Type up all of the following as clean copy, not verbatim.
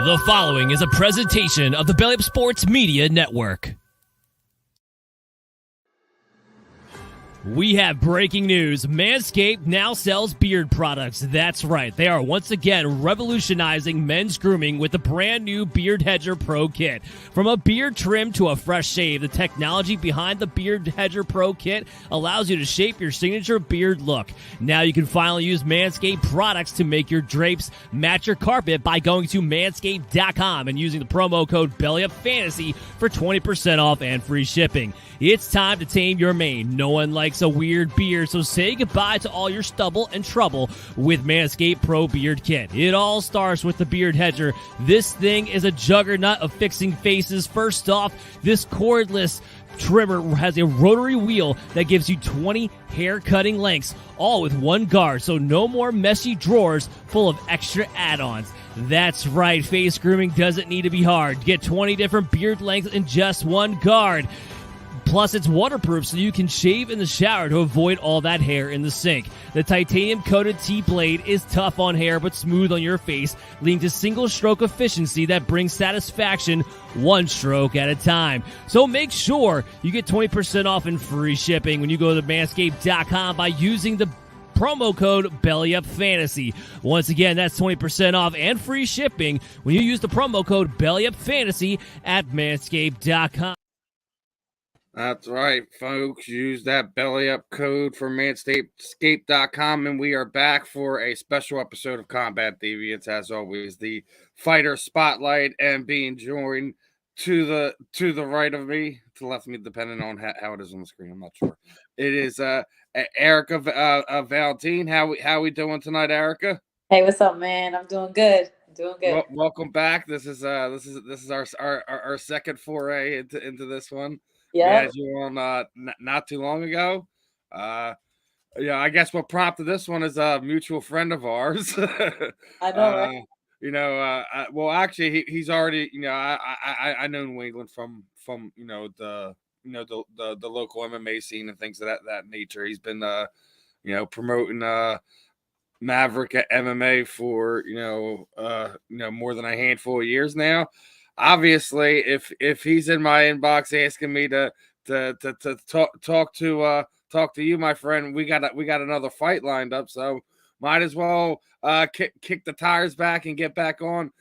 The following is a presentation of the Belly Up Sports Media Network. We have breaking news. Manscaped now sells beard products. That's right. They are once again revolutionizing men's grooming with the brand new Beard Hedger Pro Kit. From a beard trim to a fresh shave, the technology behind the Beard Hedger Pro Kit allows you to shape your signature beard look. Now you can finally use Manscaped products to make your drapes match your carpet by going to manscaped.com and using the promo code BELLYUPFANTASY for 20% off and free shipping. It's time to tame your mane. No one likes a weird beard, so say goodbye to all your stubble and trouble with Manscaped Pro Beard Kit. It all starts with the Beard Hedger. This thing is a juggernaut of fixing faces. First off, this cordless trimmer has a rotary wheel that gives you 20 hair cutting lengths, all with one guard, so no more messy drawers full of extra add-ons. That's right, face grooming doesn't need to be hard. Get 20 different beard lengths in just one guard. Plus, it's waterproof, so you can shave in the shower to avoid all that hair in the sink. The titanium-coated T-blade is tough on hair but smooth on your face, leading to single-stroke efficiency that brings satisfaction one stroke at a time. So make sure you get 20% off and free shipping when you go to manscaped.com by using the promo code BELLYUPFANTASY. Once again, that's 20% off and free shipping when you use the promo code BELLYUPFANTASY at manscaped.com. That's right, folks. Use that belly up code for manscaped.com, and we are back for a special episode of Combat Deviants. As always, the fighter spotlight, and being joined to the right of me, to the left of me, depending on how it is on the screen. I'm not sure. It is Erica Valentin. How we doing tonight, Erica? Hey, what's up, man? I'm doing good. Welcome back. This is our second foray into this one. Yeah. We had you on not too long ago. I guess what prompted this one is a mutual friend of ours. I know, right? Well, actually, he's already. I know New England from the local MMA scene and things of that nature. He's been promoting Maverick MMA for more than a handful of years now. Obviously, if he's in my inbox asking me to talk to you, my friend, we got another fight lined up, so might as well kick the tires back and get back on.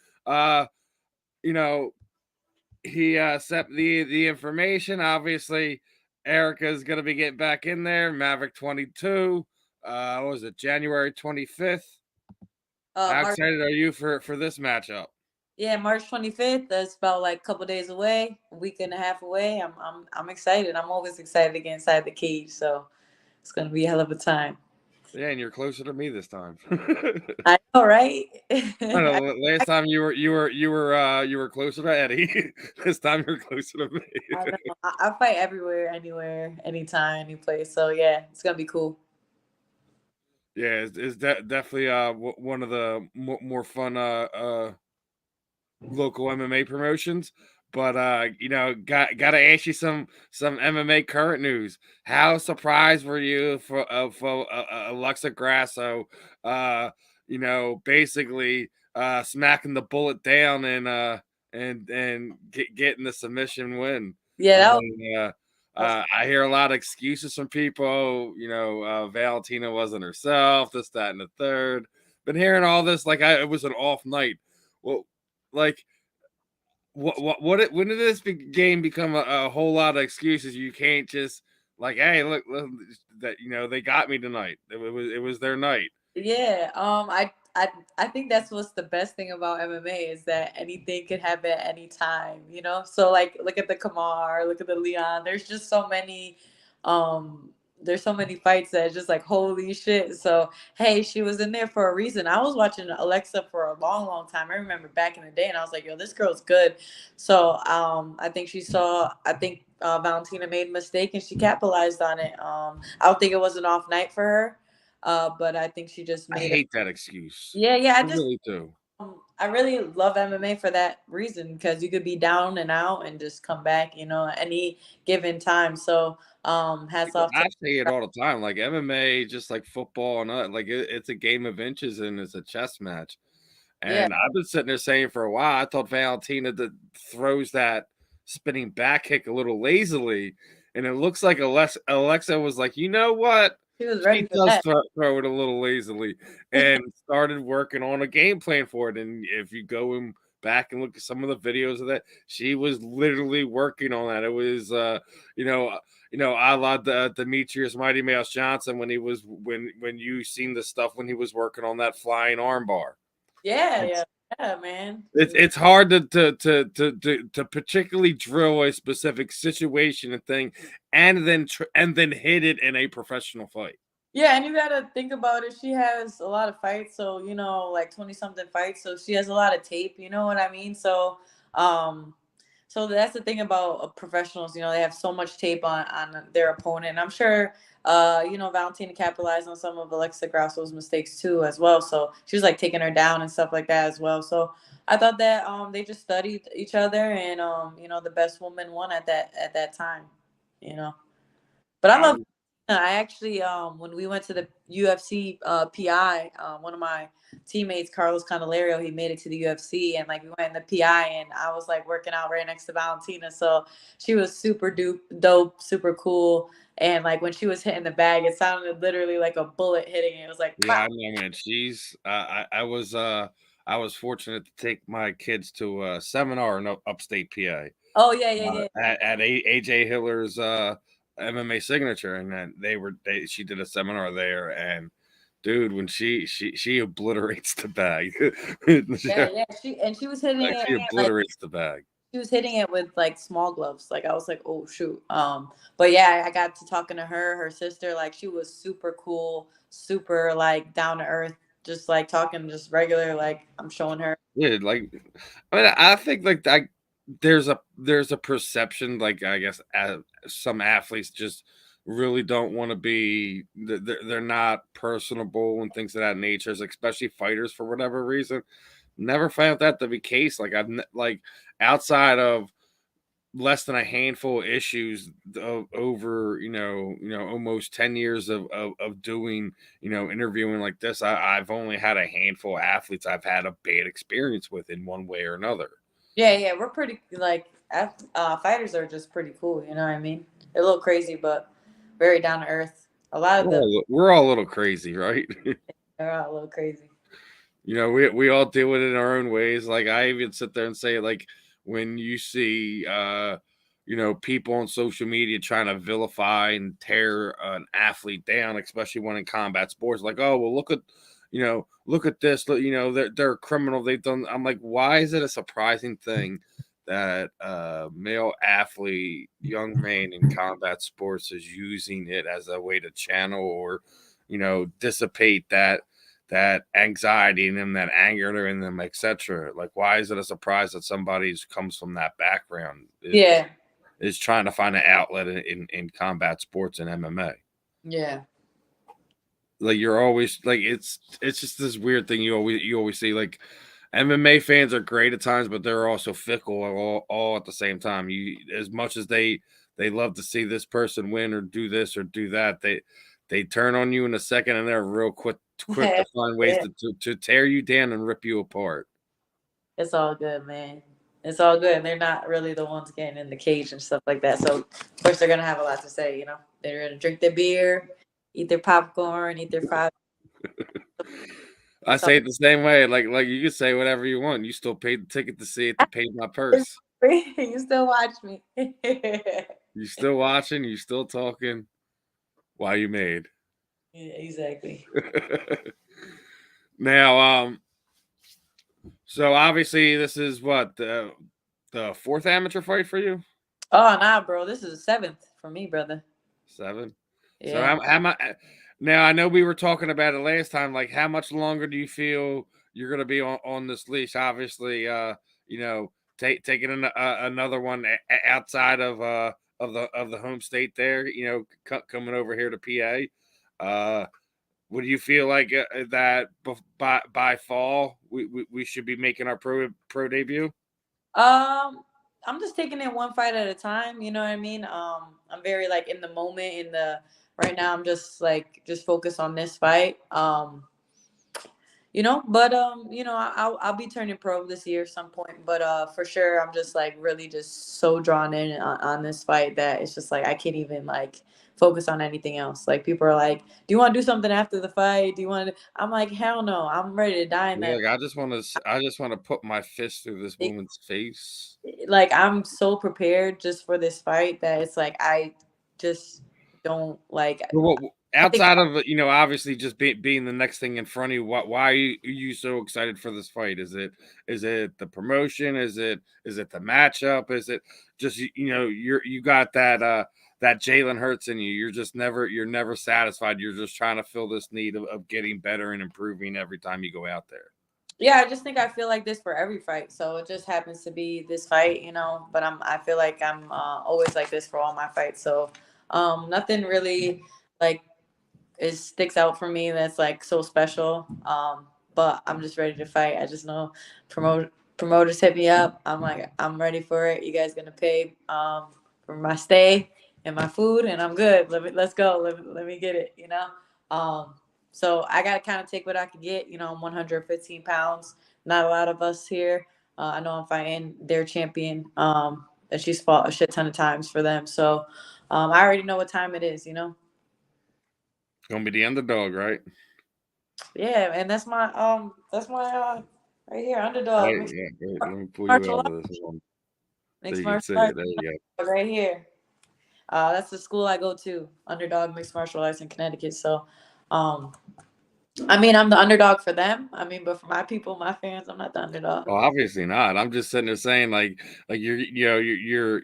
He sent the information. Obviously, Erica's gonna be getting back in there. Maverick 22. What was it, January 25th? How excited are you for this matchup? Yeah, March 25th. That's about like a couple days away, a week and a half away. I'm excited. I'm always excited to get inside the cage, so it's gonna be a hell of a time. Yeah, and you're closer to me this time. I know, right? I know, last time you were closer to Eddie. This time you're closer to me. I fight everywhere, anywhere, anytime, any place. So yeah, it's gonna be cool. Yeah, it's definitely one of the more fun local MMA promotions, but gotta ask you some MMA current news. How surprised were you for Alexa Grasso basically smacking the bullet down and getting the submission win? Yeah, I hear a lot of excuses from people. Valentina wasn't herself, this, that, and the third. Been hearing all this like it was an off night. Well, like, when did this game become a whole lot of excuses? You can't just like, hey, look that they got me tonight. It was their night. Yeah. I think that's what's the best thing about MMA is that anything can happen at any time. So like, look at the Kamar, look at the Leon. There's just so many. There's so many fights that just like, holy shit. So, hey, she was in there for a reason. I was watching Alexa for a long, long time. I remember back in the day and I was like, yo, this girl's good. So I think Valentina made a mistake and she capitalized on it. I don't think it was an off night for her, but I think she just made I hate that excuse. Yeah. I really do. I really love MMA for that reason because you could be down and out and just come back, any given time. So hats off. I say it all the time. Like MMA, just like football, and like it's a game of inches and it's a chess match. And I've been sitting there saying for a while, I thought Valentina throws that spinning back kick a little lazily, and it looks like Alexa was like, you know what? She was ready She for does that. throw it a little lazily, and started working on a game plan for it. And if you go back and look at some of the videos of that, she was literally working on that. It was, a la Demetrius Mighty Mouse Johnson when you seen the stuff when he was working on that flying armbar. Yeah, man. It's hard to particularly drill a specific situation and thing, and then hit it in a professional fight. Yeah, and you gotta think about it. She has a lot of fights, so like 20-something fights. So she has a lot of tape. You know what I mean? So, so that's the thing about professionals. They have so much tape on their opponent. And I'm sure, Valentina capitalized on some of Alexa Grasso's mistakes too, as well. So she was like taking her down and stuff like that as well. So I thought that they just studied each other, and the best woman won at that time. But I love. I actually, when we went to the UFC PI, one of my teammates, Carlos Candelario, he made it to the UFC, and like we went in the PI, and I was like working out right next to Valentina, so she was super dope, super cool, and like when she was hitting the bag, it sounded literally like a bullet hitting it. It was like, yeah, I know, man. She's I was fortunate to take my kids to a seminar in upstate PA. Oh yeah. At AJ Hiller's MMA signature, and then she did a seminar there, and dude, when she obliterates the bag. yeah, she was hitting it. She obliterates the bag. She was hitting it with like small gloves. Like I was like, oh shoot. But yeah, I got to talking to her sister. Like she was super cool, super like down to earth, just like talking just regular. Like I'm showing her. Yeah, like I think like that. There's a perception, like I guess some athletes just really don't want to be. They're not personable and things of that nature, especially fighters for whatever reason. Never found that to be the case. Like like outside of less than a handful of issues over almost 10 years of doing interviewing like this, I've only had a handful of athletes I've had a bad experience with in one way or another. Yeah, we're pretty like fighters are just pretty cool. You know what I mean? They're a little crazy, but very down to earth. A lot of them. We're all a little crazy, right? They're all a little crazy. We all deal with it in our own ways. Like I even sit there and say, like, when you see people on social media trying to vilify and tear an athlete down, especially when in combat sports, like, oh well, look at this, they're a criminal, they've done. I'm like, why is it a surprising thing that male athlete, young man in combat sports is using it as a way to channel or dissipate that anxiety in them, that anger in them, etc. Like, why is it a surprise that somebody comes from that background is trying to find an outlet in combat sports and MMA? Yeah. Like you're always like it's just this weird thing you always see. Like MMA fans are great at times, but they're also fickle all at the same time. You as much as they love to see this person win or do this or do that, they turn on you in a second, and they're real quick to find ways to tear you down and rip you apart. It's all good, man. It's all good. And they're not really the ones getting in the cage and stuff like that. So, of course, they're going to have a lot to say, They're going to drink their beer, eat their popcorn, eat their fries. I say it the same way. Like you can say whatever you want. You still paid the ticket to see it, to pay my purse. You still watch me. You still watching. You still talking. Why you made. Yeah, exactly. Now, so obviously this is what the fourth amateur fight for you. Oh nah, bro, this is the 7th for me, brother. 7. Yeah. So how now I know we were talking about it last time. Like, how much longer do you feel you're going to be on this leash? Obviously, taking another one outside of the home state there. Coming over here to PA. Would you feel like that by fall we should be making our pro debut? I'm just taking it one fight at a time. You know what I mean? I'm very like in the moment. Right now, I'm just focused on this fight. But I'll be turning pro this year at some point. But for sure, I'm just like really just so drawn in on this fight that it's just like I can't even like focus on anything else. Like people are like, "Do you want to do something after the fight? Do you want to?" I'm like, "Hell no! I'm ready to die in Yeah, that." like, I just wanna put my fist through this woman's face. Like I'm so prepared just for this fight that it's like I just don't like. Well, I think outside of, obviously just being the next thing in front of you, why are you so excited for this fight? Is it the promotion? Is it the matchup? Is it just you got that Jalen Hurts in you? You're never satisfied. You're just trying to fill this need of getting better and improving every time you go out there. Yeah, I just think I feel like this for every fight. So it just happens to be this fight, but I feel like I'm always like this for all my fights. So nothing really like it sticks out for me that's like so special. But I'm just ready to fight. I just know promoters hit me up. I'm like I'm ready for it. You guys gonna pay for my stay and my food, and I'm good. Let's go. Let me get it. So I got to kind of take what I can get. I'm 115 pounds. Not a lot of us here. I know I'm fighting their champion, and she's fought a shit ton of times for them. So I already know what time it is. It's gonna be the underdog, right? Yeah, and that's my right here underdog Right, mixed yeah. Great. Let me pull you martial out arts, of this one so mixed you can martial see it. arts There you right here. That's the school I go to, Underdog Mixed Martial Arts in Connecticut. So, um, I mean, I'm the underdog for them. I mean, but for my people, my fans, I'm not the underdog. Well, obviously not. I'm just sitting there saying, like you're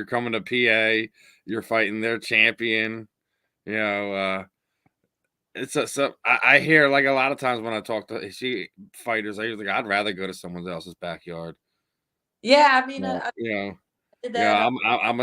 coming to PA, you're fighting their champion. You know, it's so I hear like a lot of times when I talk to fighters, I usually I'd rather go to someone else's backyard. Yeah, I mean, Well, I did yeah, that. I'm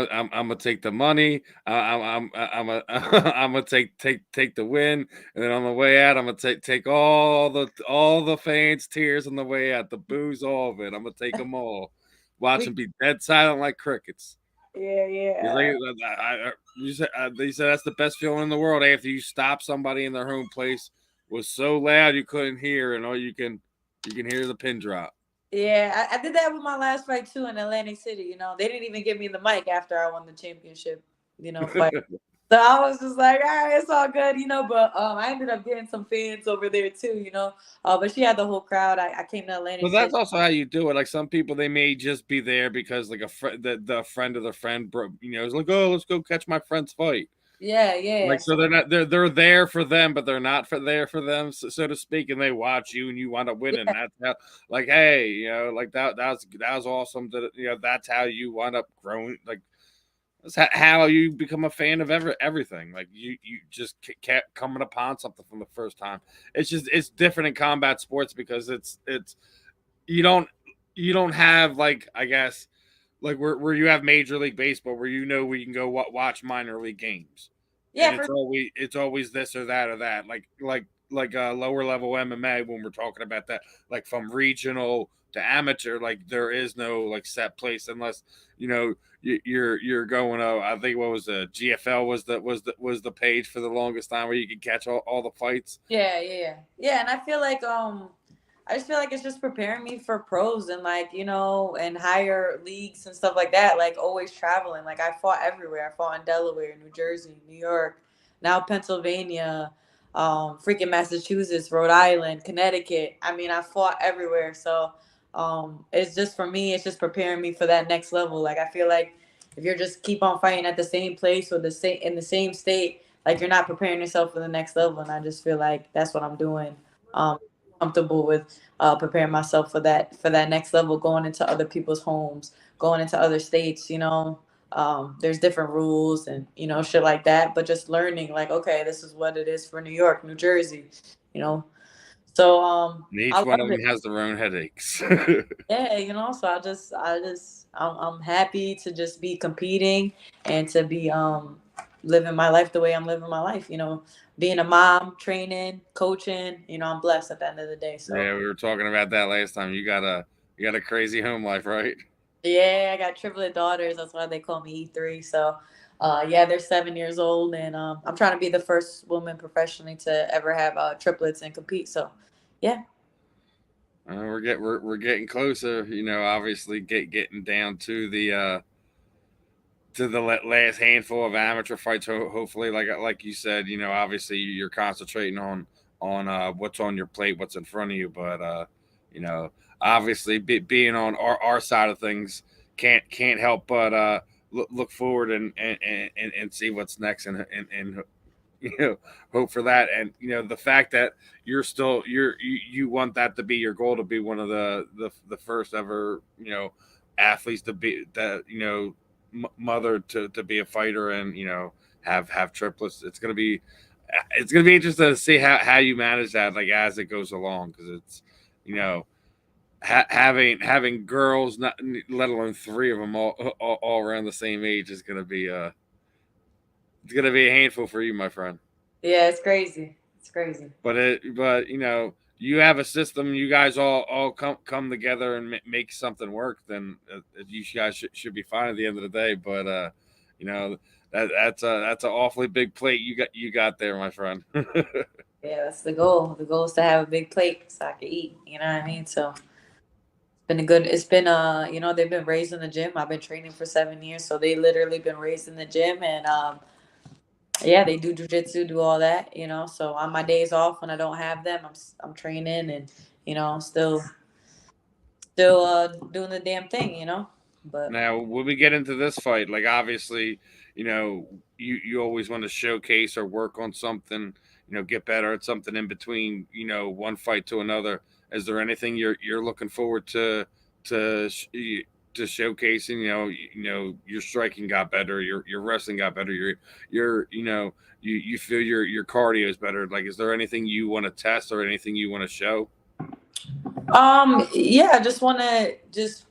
gonna take the money. I'm gonna take the win, and then on the way out, I'm gonna take all the fans' tears on the way out, the booze, all of it. I'm gonna take them all. Watch We, them be dead silent like crickets. yeah, He's like, yeah, they said that's the best feeling in the world after you stop somebody in their home place was so loud you couldn't hear, and all you can hear the pin drop. yeah. I did that with my last fight too in Atlantic City. They didn't even give me the mic after I won the championship. Fight. So I was just like, all right, it's all good. But I ended up getting some fans over there too. But she had the whole crowd. I came to Atlantic Well, that's City. also how you do it. Like some people, they may just be there because like the friend of the friend, is like, oh, let's go catch my friend's fight. Yeah, yeah. Like so, they're not they're there for them, but they're not there for them, so to speak. And they watch you, and you wind up winning. Yeah, That's how, like, hey, like that was awesome. That that's how you wind up growing. Like that's how you become a fan of everything. Like you just kept coming upon something from the first time. It's different in combat sports because it's you don't you don't have like I guess like where you have Major League Baseball where we can go watch minor league games, and yeah. For it's always this or that like lower level MMA when we're talking about that, like from regional to amateur, like there is no like set place unless you're going. Oh, I think what was the GFL was the page for the longest time where you can catch all the fights. Yeah, yeah, yeah. And I just feel like it's just preparing me for pros and and higher leagues and stuff like that. Like always traveling. Like I fought everywhere. I fought in Delaware, New Jersey, New York, now Pennsylvania, freaking Massachusetts, Rhode Island, Connecticut. I mean, I fought everywhere. So it's just for me, it's just preparing me for that next level. Like I feel like if you're just keep on fighting at the same place or the same in the same state, like you're not preparing yourself for the next level. And I just feel like that's what I'm doing. Comfortable with preparing myself for that next level, going into other people's homes, going into other states. There's different rules and shit like that. But just learning, like, okay, this is what it is for New York, New Jersey. You know, so And I each one of love them it. has their own headaches. Yeah, so I'm happy to just be competing and to be living my life the way I'm living my life, being a mom, training, coaching, I'm blessed at the end of the day. So Yeah, we were talking about that last time. You got a crazy home life, right? yeah, I got triplet daughters. That's why they call me E3. So yeah, they're 7 years old, and I'm trying to be the first woman professionally to ever have triplets and compete. So yeah. We're getting closer. Obviously getting down to the last handful of amateur fights. Hopefully, like you said, obviously you're concentrating on what's on your plate, what's in front of you. But you know, obviously being on our side of things can't help but look forward and see what's next and you know hope for that. And the fact that you want that to be your goal, to be one of the first ever athletes to be that mother to be a fighter, and have triplets. It's gonna be interesting to see how you manage that, like, as it goes along, because it's you know having girls, not let alone three of them all around the same age, is gonna be it's gonna be a handful for you, my friend. Yeah, it's crazy. It's crazy. But you have a system. You guys all come together and make something work. Then you guys should be fine at the end of the day. But you know that's an awfully big plate you got there, my friend. Yeah, that's the goal. The goal is to have a big plate so I can eat. You know what I mean? So it's been they've been raised in the gym. I've been training for 7 years, so they literally been raised in the gym, and yeah, they do jujitsu, do all that. So on my days off when I don't have them, I'm training, and still doing the damn thing. But Now, when we get into this fight, like, obviously, you always want to showcase or work on something, get better at something in between, one fight to another. Is there anything you're looking forward to to showcasing? Your striking got better, your wrestling got better, you feel your cardio is better. Like, is there anything you want to test or anything you want to show? yeah, I just want to just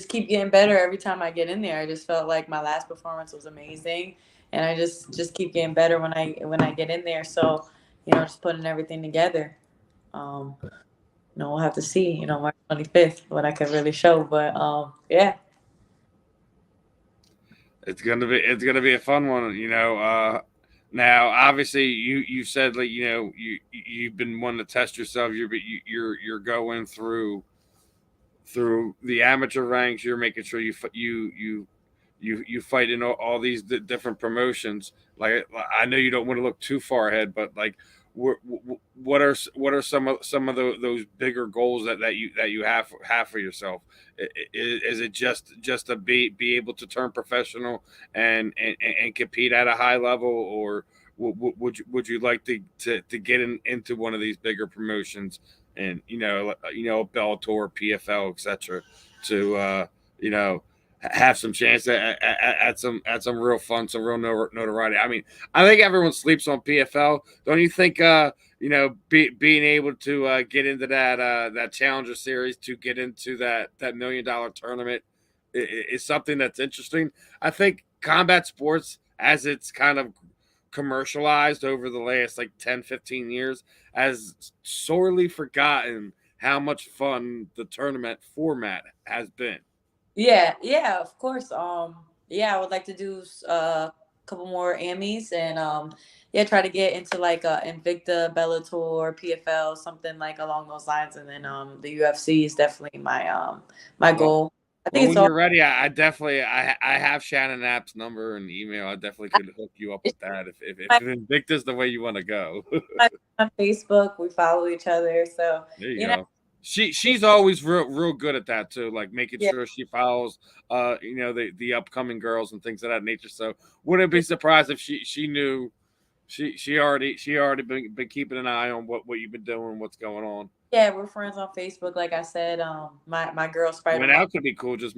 keep getting better every time I get in there. I just felt like my last performance was amazing, and I just keep getting better when I get in there. So, just putting everything together. Um, we'll have to see, March 25th, what I can really show. But yeah. It's gonna be a fun one. Now, obviously, you said, like, you've been wanting to test yourself. You're going through the amateur ranks. You're making sure you fight in all these different promotions. Like, I know you don't want to look too far ahead, but, like, what are some of those bigger goals that you have for yourself? Is it just to be able to turn professional and compete at a high level, or would you like to get into one of these bigger promotions, and Bellator, PFL, etc., to you know have some chance at some real fun, some real notoriety? I mean, I think everyone sleeps on PFL. Don't you think? Being able to get into that Challenger Series, to get into that $1 million tournament, is something that's interesting. I think combat sports, as it's kind of commercialized over the last, like, 10, 15 years, has sorely forgotten how much fun the tournament format has been. Yeah, of course. Yeah, I would like to do a couple more Emmys, and yeah, try to get into like Invicta, Bellator, PFL, something like along those lines, and then the UFC is definitely my Well, goal. I well, think it's when all you're ready, I definitely I have Shannon App's number and email. I definitely could hook you up it's with that if my, Invicta's the way you want to go. on Facebook. We follow each other, so There you you know, go. She's always real good at that too, like making yeah, sure she follows the upcoming girls and things of that nature. So wouldn't be surprised if she knew she already been keeping an eye on what you've been doing, what's going on. yeah, we're friends on Facebook. Like I said, my girl I Spider mean, Mom. that could be cool. Just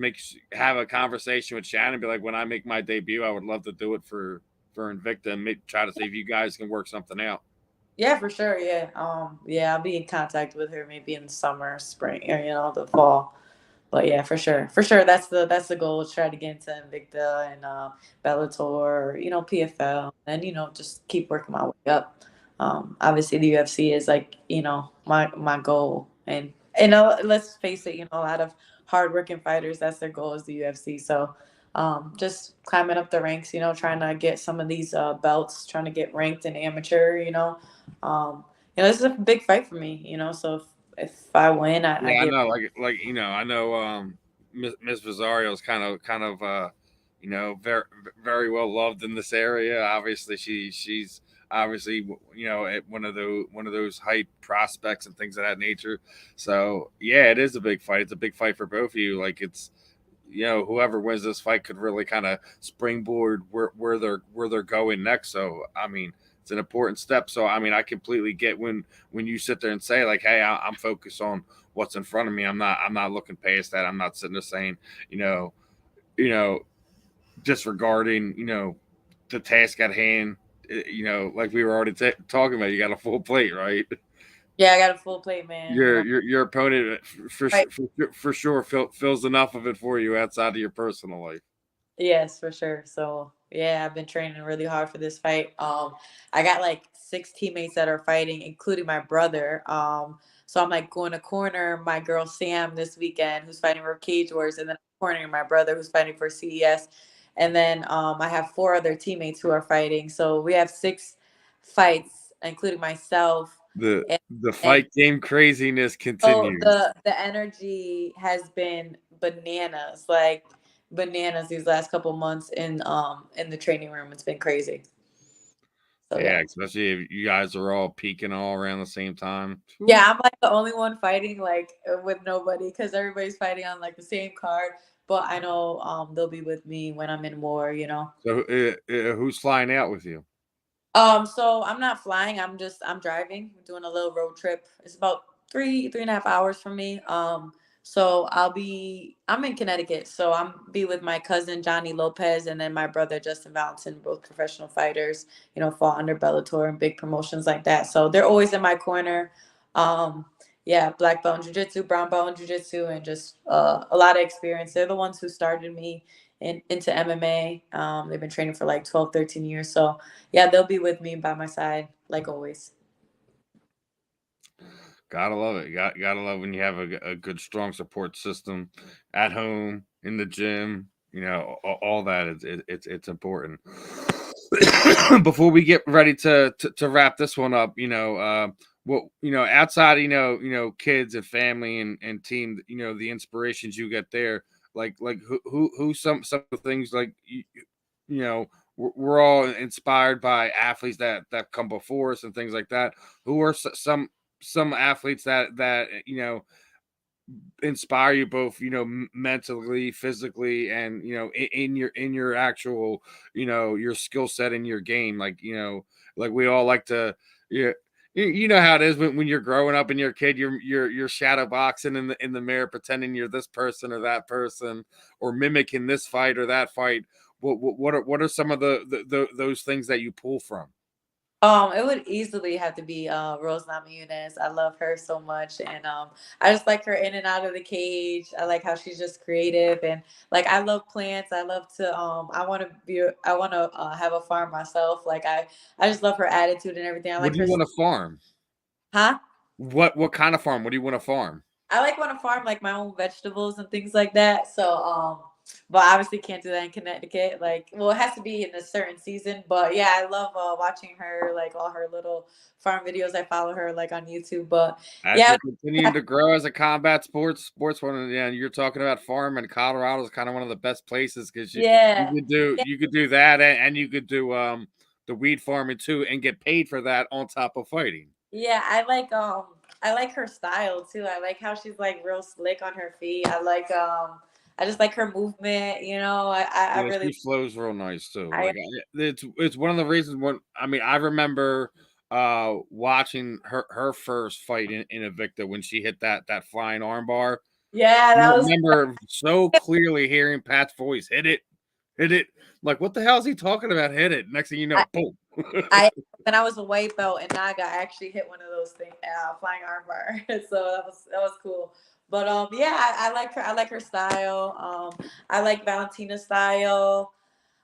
have a conversation with Shannon. Be like, when I make my debut, I would love to do it for Invicta, and try to see if you guys can work something out. Yeah, for sure. Yeah. Yeah, I'll be in contact with her maybe in the summer, spring, or the fall. But yeah, for sure. For sure, that's the goal. Try to get into Invicta and Bellator, or, PFL, and just keep working my way up. Obviously the UFC is like, my goal. And let's face it, a lot of hardworking fighters, that's their goal, is the UFC. So just climbing up the ranks, trying to get some of these belts, trying to get ranked in amateur. This is a big fight for me. So if I win, I Yeah, I get. know. Like I know. Miss Rosario is kind of very very well loved in this area. Obviously, she's obviously at one of those hype prospects and things of that nature. So yeah, it is a big fight. It's a big fight for both of you. Like it's whoever wins this fight could really kind of springboard where they're going next. So I mean, it's an important step. So I mean, I completely get when you sit there and say like, hey, I'm focused on what's in front of me. I'm not looking past that. I'm not sitting there saying you know you know disregarding the task at hand. Like we were already talking about, you got a full plate, right? Yeah, I got a full plate, man. You know, Your opponent right. for sure fills enough of it for you outside of your personal life. Yes, for sure. So yeah, I've been training really hard for this fight. I got like 6 teammates that are fighting, including my brother. So I'm like going to corner my girl Sam this weekend, who's fighting for Cage Wars, and then I'm cornering my brother who's fighting for CES. And then I have 4 other teammates who are fighting. So we have 6 fights, including myself. The And, the and fight game craziness so continues. the energy has been bananas, like bananas these last couple months in the training room. It's been crazy. So Yeah, yeah. especially if you guys are all peaking all around the same time. Yeah, I'm like the only one fighting like with nobody because everybody's fighting on like the same card. But I know they'll be with me when I'm in war, you know. So who's flying out with you? So I'm not flying. I'm driving. We're doing a little road trip. It's about 3.5 hours from me. So I'm in Connecticut. So I'm be with my cousin Johnny Lopez and then my brother Justin Valentin, both professional fighters, fought under Bellator and big promotions like that. So they're always in my corner. Um, yeah, black belt in jiu-jitsu, brown belt in jiu-jitsu, and just a lot of experience. They're the ones who started me into MMA. They've been training for like 12, 13 years. So yeah, they'll be with me by my side, like always. Gotta love it. Gotta love when you have a good strong support system at home, in the gym. All that is it's important. Before we get ready to wrap this one up, what outside kids and family and team, the inspirations you get there, like who some of the things like you know we're all inspired by athletes that come before us and things like that. Who are some athletes that inspire you both mentally, physically, and in your actual your skill set in your game, like we all like to, yeah. You know how it is when you're growing up and you're a kid, you're shadow boxing in the mirror, pretending you're this person or that person, or mimicking this fight or that fight. What are some of those things that you pull from? It would easily have to be Rose Namajunas. I love her so much, and I just like her in and out of the cage. I like how she's just creative, and like I love plants. I love to I want to have a farm myself. Like I just love her attitude and everything. I What like do you her. want to farm? Huh? What kind of farm? What do you want to farm? I like want to farm like my own vegetables and things like that. So, but obviously can't do that in Connecticut. Like, well, it has to be in a certain season. But yeah, I love watching her like all her little farm videos. I follow her like on YouTube. But As yeah, you're continuing to grow as a combat sports one, yeah, you're talking about farm, and Colorado is kind of one of the best places because you you yeah, could do you could do that, and you could do the weed farming too and get paid for that on top of fighting. yeah. I like her style too. I like how she's like real slick on her feet. I just like her movement. I Yeah, really she flows real nice too. I It's one of the reasons when I mean I remember watching her first fight in Invicta when she hit that flying armbar. yeah, I that was remember so clearly hearing Pat's voice, hit it. Like, what the hell is he talking about? Hit it. Next thing you know, boom. I when I was a white belt in Naga, I actually hit one of those things, flying armbar. So that was cool. But yeah, I like her. I like her style. I like Valentina's style.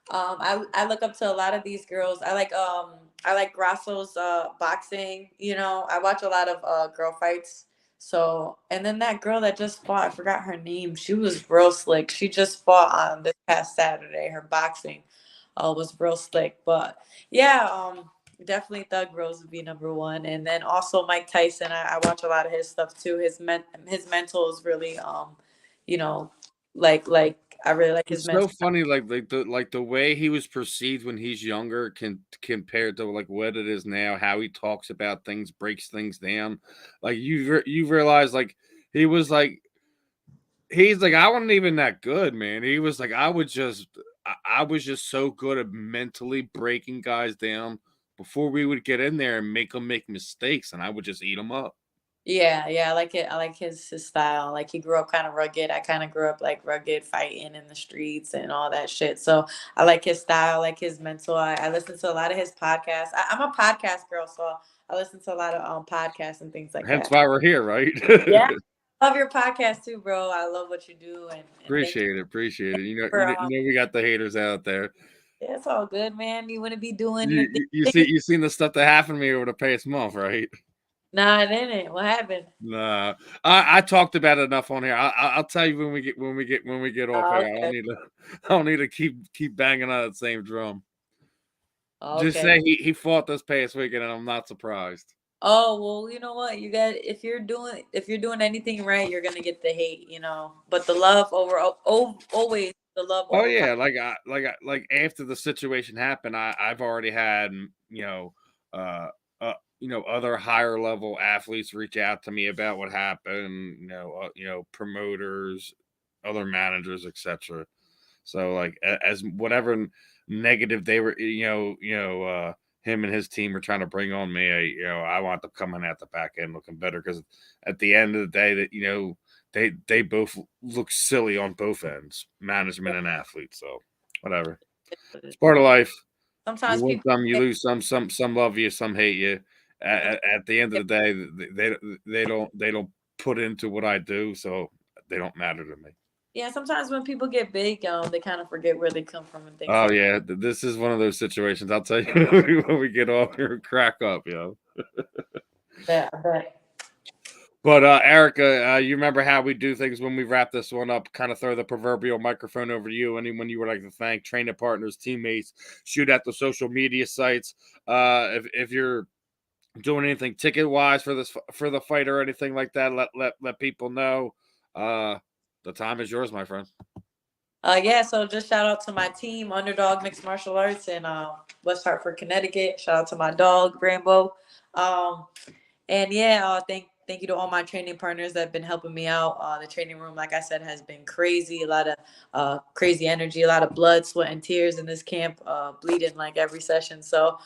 I look up to a lot of these girls. I like Grasso's boxing. I watch a lot of girl fights. So and then that girl that just fought, I forgot her name. She was real slick. She just fought on this past Saturday. Her boxing was real slick. But yeah, definitely Thug Rose would be number one, and then also Mike Tyson. I watch a lot of his stuff too. His mental is really you know, like I really like his It's so mental. funny, like the way he was perceived when he's younger, can compared to like what it is now. How he talks about things, breaks things down. Like you realize, like he was like he's like, I wasn't even that good, man. He was like, I was just so good at mentally breaking guys down before we would get in there and make them make mistakes, and I would just eat them up. Yeah, yeah, I like it. I like his style. Like he grew up kind of rugged. I kind of grew up like rugged, fighting in the streets and all that shit. So I like his style, I like his mental. I listen to a lot of his podcasts. I'm a podcast girl, so I listen to a lot of podcasts and things like Hence that. why we're here, right? Yeah, love your podcast too, bro. I love what you do, and thank you Appreciate it, appreciate it. for You know, we got the haters out there. yeah, it's all good, man. You wouldn't be doing your You seen the stuff that happened to me over the past month, right? Nah, it ain't. What happened? Nah, I talked about it enough on here. I'll tell you when we get off Oh, here. okay. I don't need to keep banging on that same drum. Just Okay. say he fought this past weekend, and I'm not surprised. Oh, well, you know what? You got if you're doing anything right, you're gonna get the hate, But the love always the love Oh over. yeah, like after the situation happened, I've already had uh other higher level athletes reach out to me about what happened. Promoters, other managers, etc. So like as whatever negative they were, him and his team were trying to bring on me. I want them coming at the back end looking better, because at the end of the day, that they both look silly on both ends, management and athletes. So whatever, it's part of life. You Sometimes win people some, you lose some. Some love you, some hate you. At the end of the day, they don't put into what I do, so they don't matter to me. yeah, sometimes when people get big, they kind of forget where they come from and things Oh like yeah, this is one of those situations. I'll tell you when we get off here, crack up, yo. that. I bet. But Erica, you remember how we do things when we wrap this one up? Kind of throw the proverbial microphone over to you. Anyone you would like to thank, training partners, teammates, shoot at the social media sites. If you're doing anything ticket wise for the fight or anything like that, let people know. The time is yours, my friend. Yeah, so just shout out to my team, Underdog Mixed Martial Arts in West Hartford, Connecticut. Shout out to my dog, Rambo. Um, And yeah, thank you to all my training partners that have been helping me out. The training room, like I said, has been crazy. A lot of crazy energy, a lot of blood, sweat, and tears in this camp, bleeding like every session. So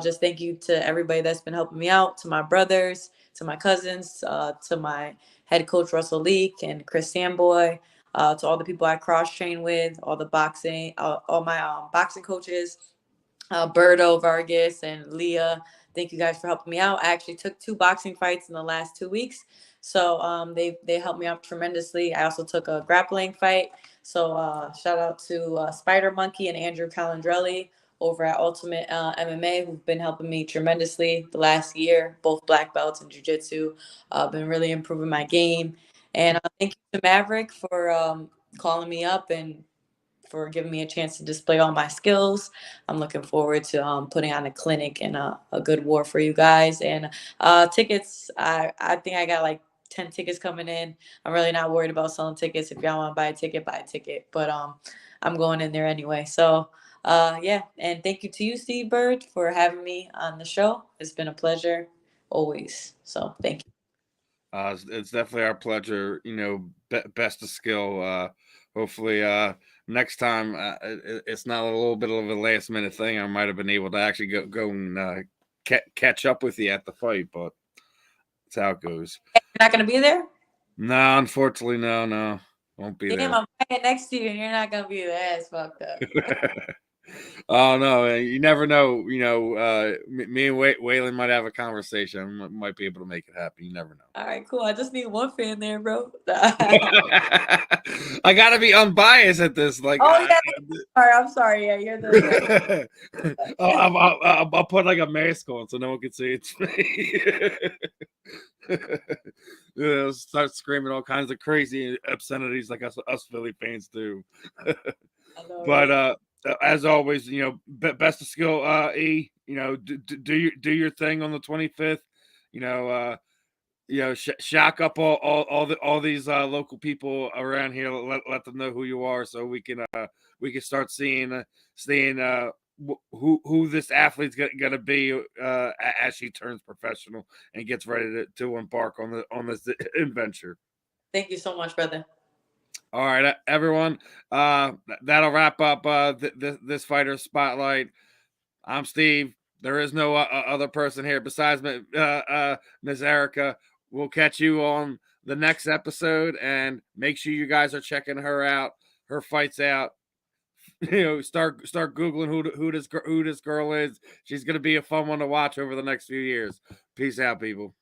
just thank you to everybody that's been helping me out, to my brothers, to my cousins, to my head coach Russell Leak and Chris Samboy, to all the people I cross train with, all the boxing, all my boxing coaches, Berto Vargas and Leah. Thank you guys for helping me out. I actually took 2 boxing fights in the last 2 weeks, so they helped me out tremendously. I also took a grappling fight. So shout out to Spider Monkey and Andrew Calandrelli over at Ultimate MMA, who've been helping me tremendously the last year. Both black belts in jiu-jitsu. Been really improving my game. And thank you to Maverick for calling me up and for giving me a chance to display all my skills. I'm looking forward to putting on a clinic and a good war for you guys. And tickets, I think I got like 10 tickets coming in. I'm really not worried about selling tickets. If y'all want to buy a ticket, buy a ticket. But I'm going in there anyway. So yeah, and thank you to you, Steve Bird, for having me on the show. It's been a pleasure always. So thank you. It's definitely our pleasure. Best of skill. Hopefully, next time it's not a little bit of a last minute thing. I might have been able to actually go and catch up with you at the fight, but that's how it goes. You're not going to be there? No, unfortunately, no, won't be Damn, there. I'm right next to you and you're not going to be there. That's fucked up. Oh no, you never know. Me and Waylon might have a conversation. Might be able to make it happen. You never know. All right, cool. I just need one fan there, bro. I gotta be unbiased at this. Like, Oh yeah, I'm sorry. Yeah, you're the. I'll put like a mask on so no one can see it's me. Start screaming all kinds of crazy obscenities like us Philly fans do. I know, But right? as always, best of skill, E. Do your thing on the 25th. Shock up all these local people around here. Let them know who you are, so we can start seeing who this athlete's gonna be as she turns professional and gets ready to embark on this adventure. Thank you so much, brother. All right, everyone. That'll wrap up this fighter spotlight. I'm Steve. There is no other person here besides Ms. Erica. We'll catch you on the next episode, and make sure you guys are checking her out, her fights out. Start Googling who this girl is. She's gonna be a fun one to watch over the next few years. Peace out, people.